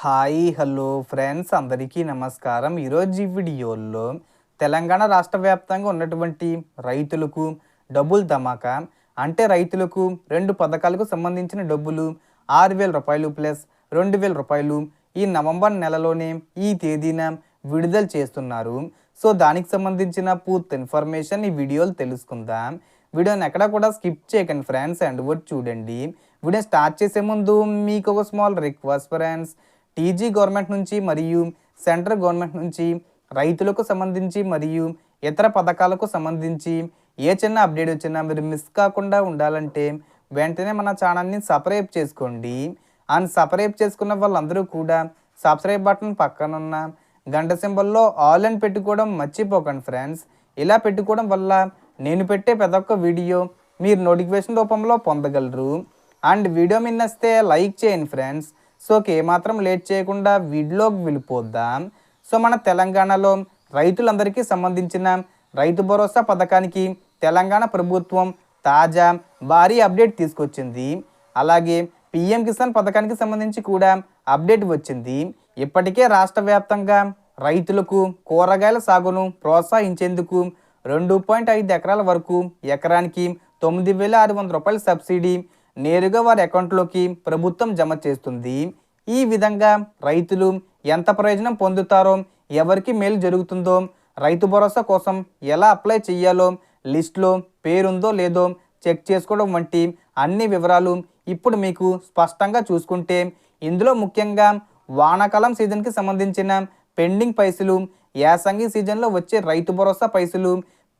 Hi hello friends అందరికీ నమస్కారం. ఈరోజు ఈ వీడియోలో తెలంగాణ రాష్ట్ర వ్యాప్తంగా ఉన్నటువంటి రైతులకు డబ్బులు ధమాకా అంటే రైతులకు రెండు పథకాలకు సంబంధించిన డబ్బులు 6,000 రూపాయలు ప్లస్ 2,000 రూపాయలు ఈ నవంబర్ నెలలోనే ఈ తేదీన విడుదల చేస్తున్నారు. సో దానికి సంబంధించిన పూర్తి ఇన్ఫర్మేషన్ ఈ వీడియోలో తెలుసుకుందాం. వీడియోని ఎక్కడ కూడా స్కిప్ చేయకండి ఫ్రెండ్స్, అండ్ వర్డ్ చూడండి. వీడియో స్టార్ట్ చేసే ముందు మీకు ఒక small request friends, TG government నుంచి మరియు సెంట్రల్ గవర్నమెంట్ నుంచి రైతులకు సంబంధించి మరియు ఇతర పథకాలకు సంబంధించి ఏ చిన్న అప్డేట్ వచ్చినా మీరు మిస్ కాకుండా ఉండాలంటే వెంటనే మన ఛానల్ని సబ్స్క్రైబ్ చేసుకోండి. అండ్ సబ్స్క్రైబ్ చేసుకున్న వాళ్ళందరూ కూడా సబ్స్క్రైబ్ బటన్ పక్కనున్న గంట సింబల్లో ఆల్ అని పెట్టుకోవడం మర్చిపోకండి ఫ్రెండ్స్. ఇలా పెట్టుకోవడం వల్ల నేను పెట్టే ప్రతి ఒక్క వీడియో మీరు నోటిఫికేషన్ రూపంలో పొందగలరు. అండ్ వీడియో మీద నచ్చితే లైక్ చేయండి ఫ్రెండ్స్. సో ఏమాత్రం లేట్ చేయకుండా వీడియోకి వెళ్ళిపోద్దాం. సో మన తెలంగాణలో రైతులందరికీ సంబంధించిన రైతు భరోసా పథకానికి తెలంగాణ ప్రభుత్వం తాజా భారీ అప్డేట్ తీసుకొచ్చింది. అలాగే పిఎం కిసాన్ పథకానికి సంబంధించి కూడా అప్డేట్ వచ్చింది. ఇప్పటికే రాష్ట్ర వ్యాప్తంగా రైతులకు కూరగాయల సాగును ప్రోత్సహించేందుకు 2.5 ఎకరాల వరకు ఎకరానికి 9,600 రూపాయల సబ్సిడీ నేరుగా వారి అకౌంట్లోకి ప్రభుత్వం జమ చేస్తుంది. ఈ విధంగా రైతులు ఎంత ప్రయోజనం పొందుతారో, ఎవరికి మేలు జరుగుతుందో, రైతు భరోసా కోసం ఎలా అప్లై చేయాలో, లిస్టులో పేరుందో లేదో చెక్ చేసుకోవడం వంటి అన్ని వివరాలు ఇప్పుడు మీకు స్పష్టంగా చూసుకుంటే, ఇందులో ముఖ్యంగా వానాకాలం సీజన్కి సంబంధించిన పెండింగ్ పైసలు, యాసంగి సీజన్లో వచ్చే రైతు భరోసా పైసలు,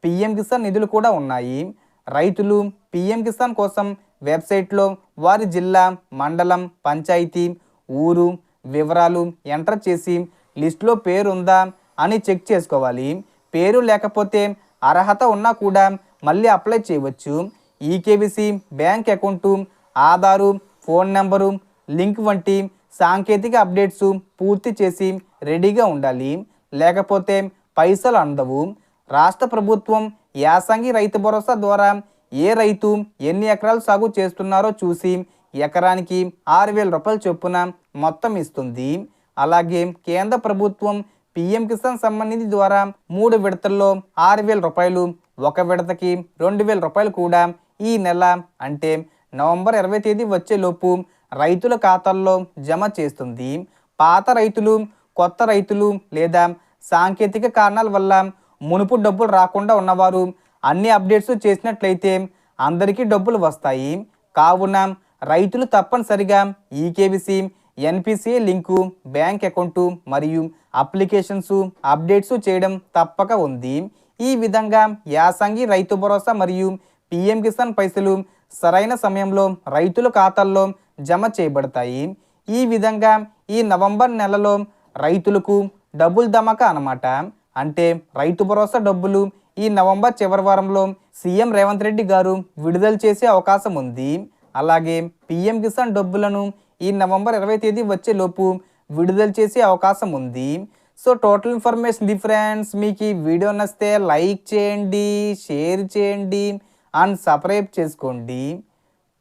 పిఎం కిసాన్ నిధులు కూడా ఉన్నాయి. రైతులు పిఎం కిసాన్ కోసం వెబ్సైట్లో వారి జిల్లా, మండలం, పంచాయతీ, ఊరు వివరాలు ఎంటర్ చేసి లిస్టులో పేరు ఉందా అని చెక్ చేసుకోవాలి. పేరు లేకపోతే అర్హత ఉన్నా కూడా మళ్ళీ అప్లై చేయవచ్చు. EKYC, bank account, Aadhaar, phone number link వంటి సాంకేతిక అప్డేట్స్ పూర్తి చేసి రెడీగా ఉండాలి. లేకపోతే పైసలు అందవు. రాష్ట్ర ప్రభుత్వం యాసంగి రైతు భరోసా ద్వారా ఏ రైతు ఎన్ని ఎకరాలు సాగు చేస్తున్నారో చూసి ఎకరానికి 6,000 రూపాయలు చొప్పున మొత్తం ఇస్తుంది. అలాగే కేంద్ర ప్రభుత్వం పిఎం కిసాన్ సమ్మాన్ నిధి ద్వారా 3 విడతల్లో 6,000 రూపాయలు, ఒక విడతకి 2,000 రూపాయలు కూడా ఈ నెల అంటే నవంబర్ 20 తేదీ వచ్చేలోపు రైతుల ఖాతాల్లో జమ చేస్తుంది. పాత రైతులు, కొత్త రైతులు లేదా సాంకేతిక కారణాల వల్ల మునుపు డబ్బులు రాకుండా ఉన్నవారు అన్ని అప్డేట్స్ చేసినట్లయితే అందరికీ డబ్బులు వస్తాయి. కావున రైతులు తప్పనిసరిగా ఈకేవీసీ, ఎన్పిసిఐ లింకు, బ్యాంక్ అకౌంటు మరియు అప్లికేషన్స్ అప్డేట్స్ చేయడం తప్పక ఉంది. ఈ విధంగా యాసంగి రైతు భరోసా మరియు పిఎం కిసాన్ పైసలు సరైన సమయంలో రైతుల ఖాతాల్లో జమ చేయబడతాయి. ఈ విధంగా ఈ నవంబర్ నెలలో రైతులకు డబ్బులు ధమాకా అన్నమాట. అంటే రైతు భరోసా డబ్బులు ఈ నవంబర్ చివరి వారంలో సీఎం రేవంత్ రెడ్డి గారు విడుదల చేసే అవకాశం ఉంది. అలాగే పిఎం కిసాన్ డబ్బులను ఈ నవంబర్ 20 తేదీ వచ్చేలోపు విడుదల చేసే అవకాశం ఉంది. So total information friends. మీకు ఈ వీడియో నచ్చితే లైక్ చేయండి, షేర్ చేయండి అండ్ సబ్స్క్రైబ్ చేసుకోండి.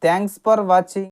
Thanks for watching.